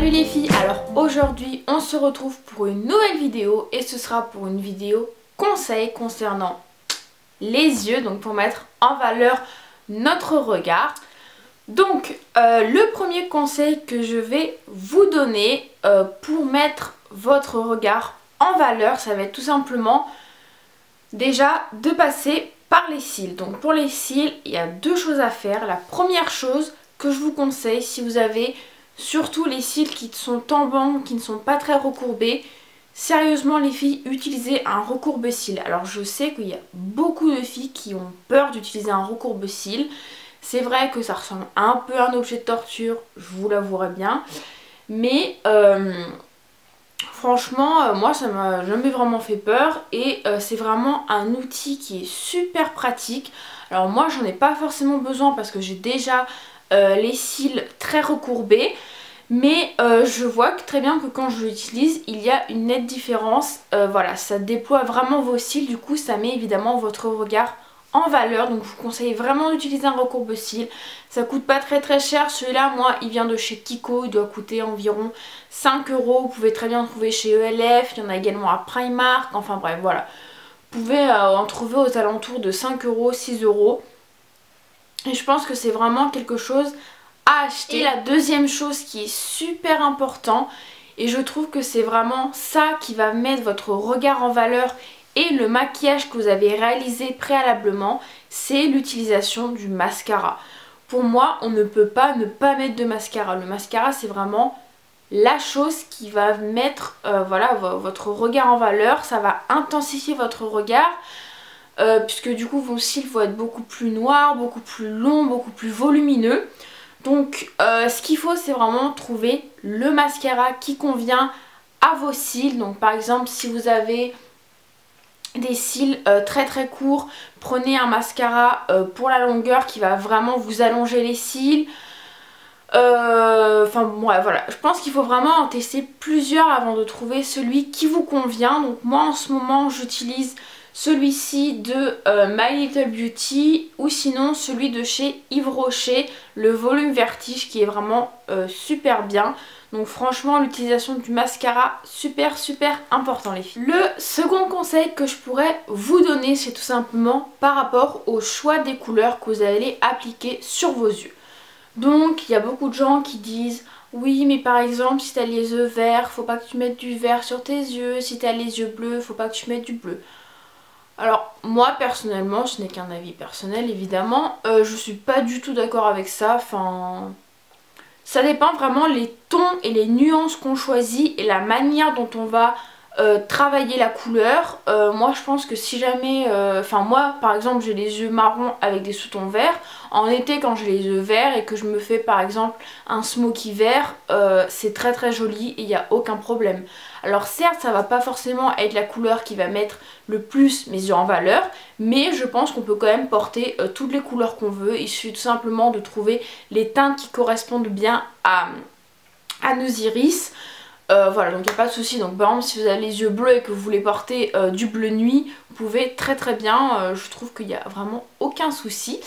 Salut les filles, alors aujourd'hui on se retrouve pour une nouvelle vidéo et ce sera pour une vidéo conseil concernant les yeux, donc pour mettre en valeur notre regard. Donc le premier conseil que je vais vous donner pour mettre votre regard en valeur, ça va être tout simplement déjà de passer par les cils. Donc pour les cils, il y a deux choses à faire. La première chose que je vous conseille, si vous avez surtout les cils qui sont tombants, qui ne sont pas très recourbés, sérieusement les filles, utilisez un recourbe-cils. Alors je sais qu'il y a beaucoup de filles qui ont peur d'utiliser un recourbe-cils. C'est vrai que ça ressemble un peu à un objet de torture, je vous l'avouerai bien. Mais franchement, moi ça m'a jamais vraiment fait peur et c'est vraiment un outil qui est super pratique. Alors moi j'en ai pas forcément besoin parce que j'ai déjà les cils très recourbés. Mais je vois très bien que quand je l'utilise, il y a une nette différence. Voilà, ça déploie vraiment vos cils, du coup ça met évidemment votre regard en valeur. Donc je vous conseille vraiment d'utiliser un recourbe-cils. Ça coûte pas très cher. Celui-là, moi, il vient de chez Kiko. Il doit coûter environ 5 €. Vous pouvez très bien le trouver chez ELF. Il y en a également à Primark. Enfin bref, voilà. Vous pouvez en trouver aux alentours de 5 €, 6 €. Et je pense que c'est vraiment quelque chose à acheter. Et la deuxième chose qui est super important, et je trouve que c'est vraiment ça qui va mettre votre regard en valeur et le maquillage que vous avez réalisé préalablement, c'est l'utilisation du mascara. Pour moi, on ne peut pas ne pas mettre de mascara. Le mascara, c'est vraiment la chose qui va mettre voilà, votre regard en valeur. Ça va intensifier votre regard. Puisque du coup vos cils vont être beaucoup plus noirs, beaucoup plus longs, beaucoup plus volumineux. Donc ce qu'il faut, c'est vraiment trouver le mascara qui convient à vos cils. Donc par exemple, si vous avez des cils très courts, prenez un mascara pour la longueur qui va vraiment vous allonger les cils. Enfin ouais, voilà, je pense qu'il faut vraiment en tester plusieurs avant de trouver celui qui vous convient. Donc moi en ce moment j'utilise celui-ci de My Little Beauty ou sinon celui de chez Yves Rocher, le volume vertige, qui est vraiment super bien. Donc franchement, l'utilisation du mascara, super important les filles. Le second conseil que je pourrais vous donner, c'est tout simplement par rapport au choix des couleurs que vous allez appliquer sur vos yeux. Donc il y a beaucoup de gens qui disent oui, mais par exemple si tu as les yeux verts, faut pas que tu mettes du vert sur tes yeux. Si tu as les yeux bleus, faut pas que tu mettes du bleu. Alors moi personnellement, ce n'est qu'un avis personnel évidemment, je suis pas du tout d'accord avec ça. Enfin, ça dépend vraiment les tons et les nuances qu'on choisit et la manière dont on va travailler la couleur. Moi je pense que si jamais, enfin moi par exemple j'ai les yeux marrons avec des sous-tons verts, en été quand j'ai les yeux verts et que je me fais par exemple un smoky vert, c'est très joli et il n'y a aucun problème. Alors certes ça va pas forcément être la couleur qui va mettre le plus mes yeux en valeur, mais je pense qu'on peut quand même porter toutes les couleurs qu'on veut. Il suffit tout simplement de trouver les teintes qui correspondent bien à nos iris. Voilà, donc il n'y a pas de souci. Donc par exemple si vous avez les yeux bleus et que vous voulez porter du bleu nuit, vous pouvez très bien, je trouve qu'il n'y a vraiment aucun souci.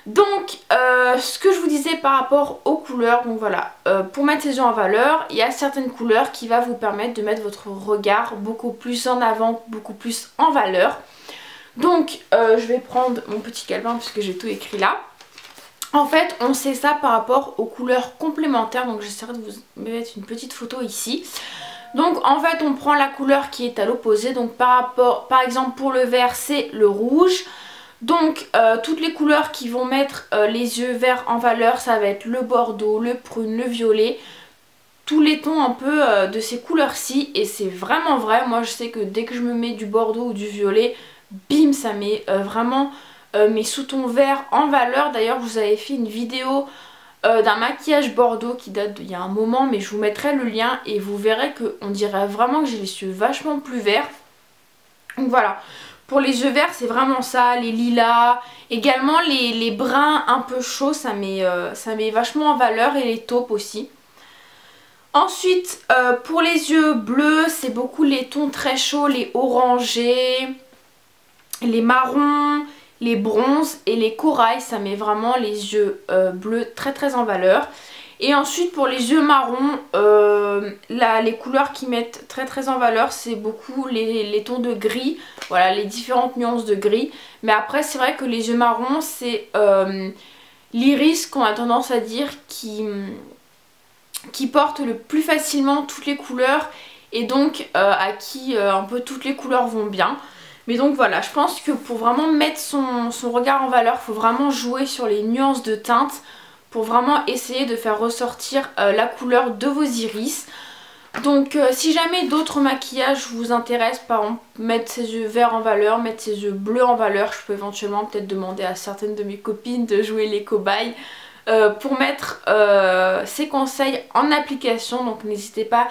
Donc ce que je vous disais par rapport aux couleurs, donc voilà, pour mettre ses yeux en valeur, il y a certaines couleurs qui vont vous permettre de mettre votre regard beaucoup plus en avant, beaucoup plus en valeur. Donc je vais prendre mon petit calepin puisque j'ai tout écrit là. En fait, on sait ça par rapport aux couleurs complémentaires. Donc j'essaierai de vous mettre une petite photo ici. Donc en fait, on prend la couleur qui est à l'opposé. Donc par exemple pour le vert, c'est le rouge. Donc toutes les couleurs qui vont mettre les yeux verts en valeur, ça va être le bordeaux, le prune, le violet. Tous les tons un peu de ces couleurs-ci. Et c'est vraiment vrai. Moi je sais que dès que je me mets du bordeaux ou du violet, bim, ça met vraiment mes sous-tons verts en valeur. D'ailleurs je vous avais fait une vidéo d'un maquillage bordeaux qui date d'il y a un moment, mais je vous mettrai le lien et vous verrez qu'on dirait vraiment que j'ai les yeux vachement plus verts. Donc voilà, pour les yeux verts c'est vraiment ça, les lilas, également les bruns un peu chauds, ça met vachement en valeur, et les taupes aussi. Ensuite pour les yeux bleus, c'est beaucoup les tons très chauds, les orangés, les marrons, les bronzes et les corails. Ça met vraiment les yeux bleus très en valeur. Et ensuite pour les yeux marrons, les couleurs qui mettent très en valeur, c'est beaucoup les tons de gris. Voilà, les différentes nuances de gris. Mais après c'est vrai que les yeux marrons c'est l'iris qu'on a tendance à dire qui porte le plus facilement toutes les couleurs. Et donc à qui un peu toutes les couleurs vont bien. Mais donc voilà, je pense que pour vraiment mettre son regard en valeur, il faut vraiment jouer sur les nuances de teintes pour vraiment essayer de faire ressortir la couleur de vos iris. Donc si jamais d'autres maquillages vous intéressent, par exemple mettre ses yeux verts en valeur, mettre ses yeux bleus en valeur, je peux éventuellement peut-être demander à certaines de mes copines de jouer les cobayes pour mettre ces conseils en application. Donc n'hésitez pas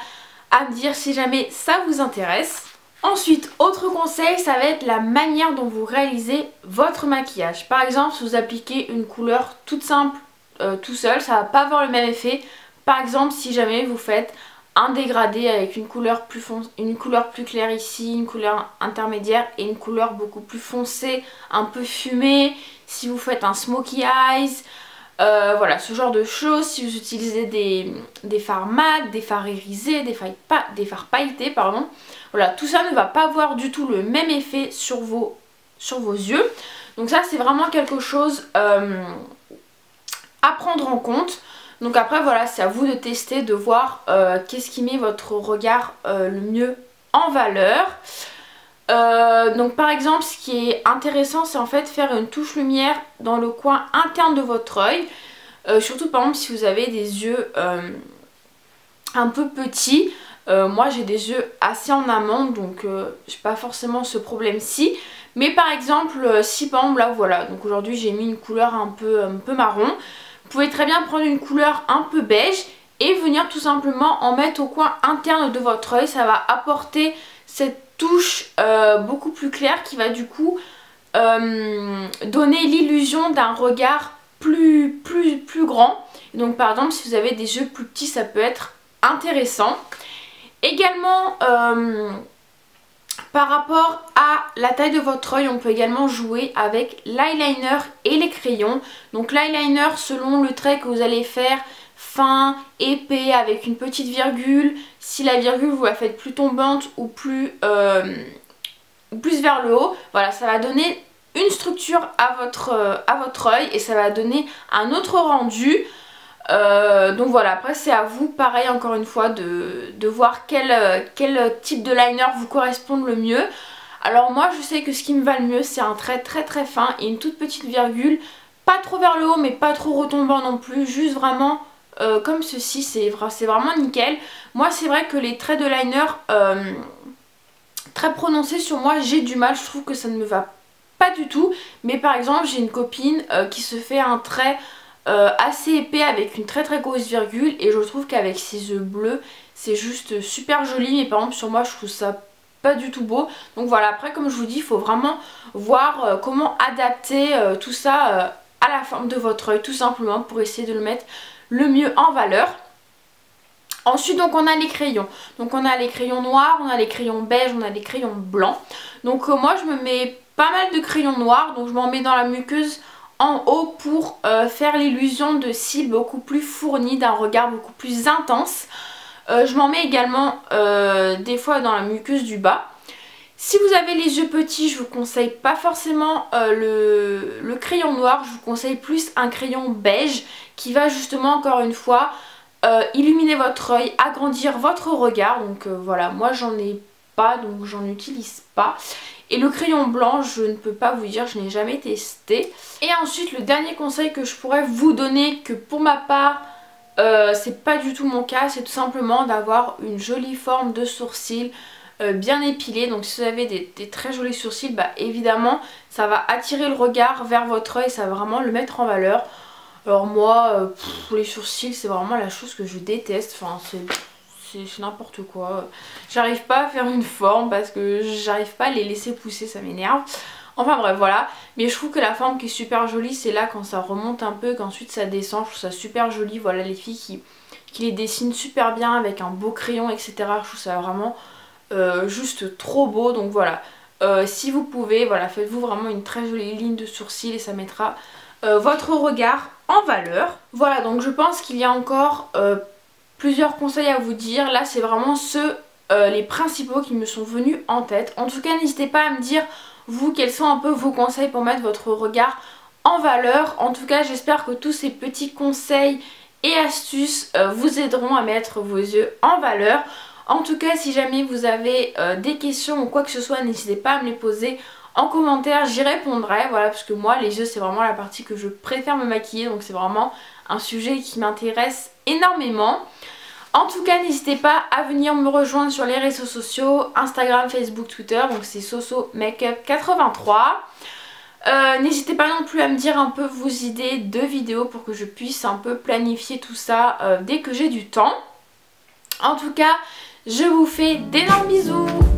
à me dire si jamais ça vous intéresse. Ensuite, autre conseil, ça va être la manière dont vous réalisez votre maquillage. Par exemple, si vous appliquez une couleur toute simple tout seul, ça va pas avoir le même effet. Par exemple, si jamais vous faites un dégradé avec une couleur plus claire ici, une couleur intermédiaire et une couleur beaucoup plus foncée, un peu fumée. Si vous faites un smokey eyes, voilà, ce genre de choses. Si vous utilisez des fards mat, des fards irisés, des fards pailletés, pardon. Voilà, tout ça ne va pas avoir du tout le même effet sur vos yeux. Donc ça c'est vraiment quelque chose à prendre en compte. Donc après voilà, c'est à vous de tester, de voir qu'est-ce qui met votre regard le mieux en valeur. Donc par exemple ce qui est intéressant c'est en fait faire une touche lumière dans le coin interne de votre œil. Surtout par exemple si vous avez des yeux un peu petits. Moi j'ai des yeux assez en amande donc j'ai pas forcément ce problème-ci. Mais par exemple si par exemple là voilà, donc aujourd'hui j'ai mis une couleur un peu marron. Vous pouvez très bien prendre une couleur un peu beige et venir tout simplement en mettre au coin interne de votre œil. Ça va apporter cette touche beaucoup plus claire qui va du coup donner l'illusion d'un regard plus grand. Et donc par exemple si vous avez des yeux plus petits ça peut être intéressant. Également par rapport à la taille de votre œil, on peut également jouer avec l'eyeliner et les crayons. Donc l'eyeliner selon le trait que vous allez faire, fin, épais, avec une petite virgule. Si la virgule vous la faites plus tombante ou plus vers le haut, voilà, ça va donner une structure à votre œil et ça va donner un autre rendu. Donc voilà, après c'est à vous, pareil encore une fois, de voir quel type de liner vous correspond le mieux. Alors moi je sais que ce qui me va le mieux c'est un trait très fin et une toute petite virgule, pas trop vers le haut mais pas trop retombant non plus, juste vraiment comme ceci, c'est vraiment nickel. Moi c'est vrai que les traits de liner très prononcés sur moi j'ai du mal, je trouve que ça ne me va pas du tout. Mais par exemple j'ai une copine qui se fait un trait assez épais avec une très grosse virgule et je trouve qu'avec ses yeux bleus c'est juste super joli. Mais par exemple sur moi je trouve ça pas du tout beau. Donc voilà, après comme je vous dis il faut vraiment voir comment adapter tout ça à la forme de votre œil tout simplement pour essayer de le mettre le mieux en valeur. Ensuite donc on a les crayons. Donc on a les crayons noirs, on a les crayons beige, on a les crayons blancs. Donc moi je me mets pas mal de crayons noirs, donc je m'en mets dans la muqueuse en haut pour faire l'illusion de cils beaucoup plus fournis, d'un regard beaucoup plus intense. Je m'en mets également des fois dans la muqueuse du bas. Si vous avez les yeux petits, je vous conseille pas forcément le crayon noir, je vous conseille plus un crayon beige qui va justement encore une fois illuminer votre œil, agrandir votre regard. Donc voilà, moi j'en ai pas donc j'en utilise pas. Et le crayon blanc, je ne peux pas vous dire, je n'ai jamais testé. Et ensuite, le dernier conseil que je pourrais vous donner, que pour ma part, c'est pas du tout mon cas, c'est tout simplement d'avoir une jolie forme de sourcils bien épilés. Donc si vous avez des très jolis sourcils, bah évidemment, ça va attirer le regard vers votre œil, ça va vraiment le mettre en valeur. Alors moi, les sourcils, c'est vraiment la chose que je déteste, enfin c'est n'importe quoi. J'arrive pas à faire une forme parce que j'arrive pas à les laisser pousser, ça m'énerve. Enfin bref voilà, mais je trouve que la forme qui est super jolie c'est là quand ça remonte un peu, qu'ensuite ça descend, je trouve ça super joli. Voilà les filles qui les dessinent super bien avec un beau crayon etc. Je trouve ça vraiment juste trop beau. Donc voilà, si vous pouvez, voilà, faites-vous vraiment une très jolie ligne de sourcils et ça mettra votre regard en valeur. Voilà, donc je pense qu'il y a encore plusieurs conseils à vous dire. Là c'est vraiment les principaux qui me sont venus en tête. En tout cas n'hésitez pas à me dire vous quels sont un peu vos conseils pour mettre votre regard en valeur. En tout cas j'espère que tous ces petits conseils et astuces vous aideront à mettre vos yeux en valeur. En tout cas si jamais vous avez des questions ou quoi que ce soit, n'hésitez pas à me les poser en commentaire, j'y répondrai. Voilà, parce que moi les yeux c'est vraiment la partie que je préfère me maquiller, donc c'est vraiment un sujet qui m'intéresse énormément. En tout cas n'hésitez pas à venir me rejoindre sur les réseaux sociaux, Instagram, Facebook, Twitter, donc c'est SosoMakeup83. N'hésitez pas non plus à me dire un peu vos idées de vidéos pour que je puisse un peu planifier tout ça dès que j'ai du temps. En tout cas je vous fais d'énormes bisous.